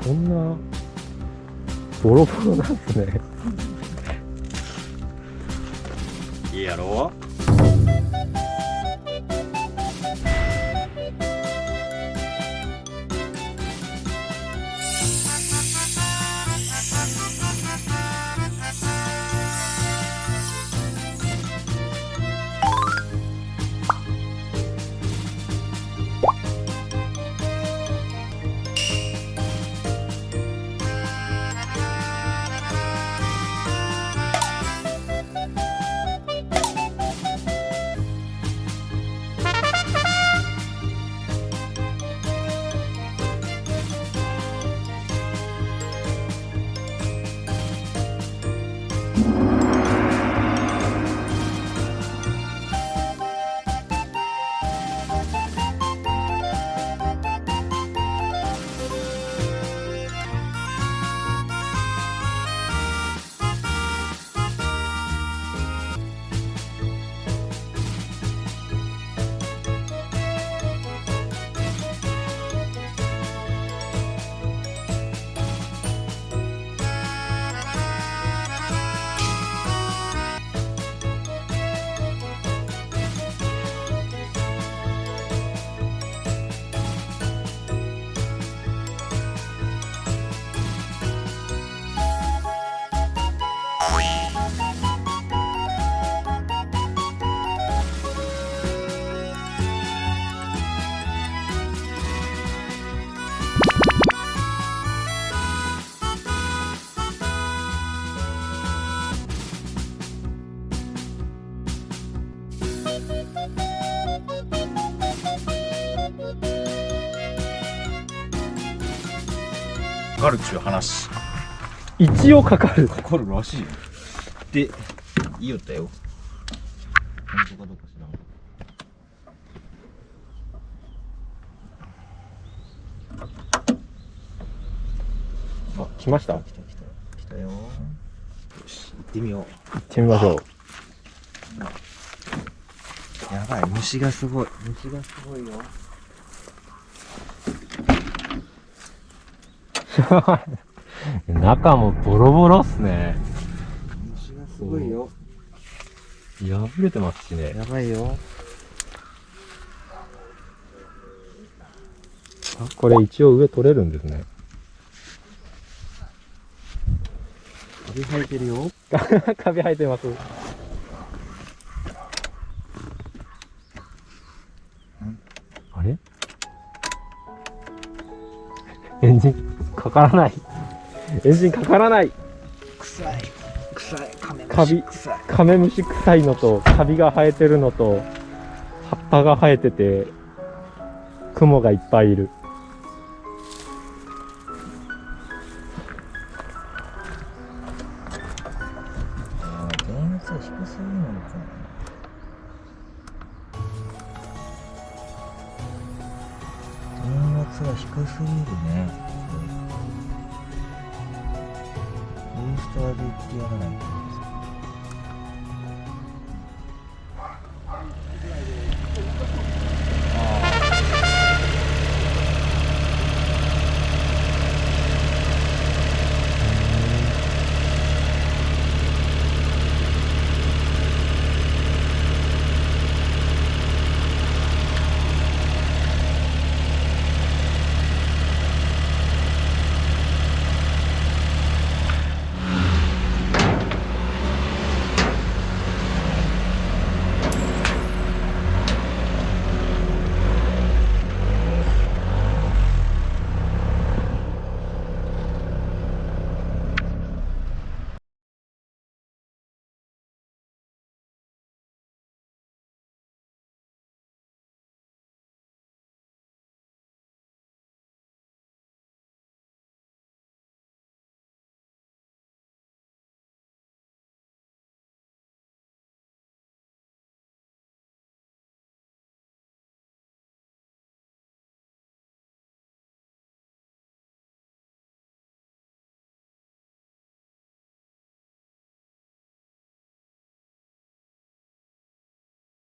こんなボロボロなんですね。いいやろ。かかるっちゅう話。一応かかる。かかるらしいよ。で、いいよったよ。本当かどうか知らん。あ、来ました。来たよ。よし、行ってみよう。行ってみましょう。やばい、虫がすごい。虫がすごいよ。中もボロボロっすね。虫がすごいよ。破れてますしね。やばいよ。あ、これ一応上取れるんですね。カビ生えてるよ。カビ生えてます。あれ？エンジンかからない。エンジンかからない。臭い、カビ、臭い。カメムシ臭いのと、カビが生えてるのと、葉っぱが生えてて、雲がいっぱいいる。電圧が低すぎるのかな。電圧が低すぎるね。ブースターで言ってやらないと。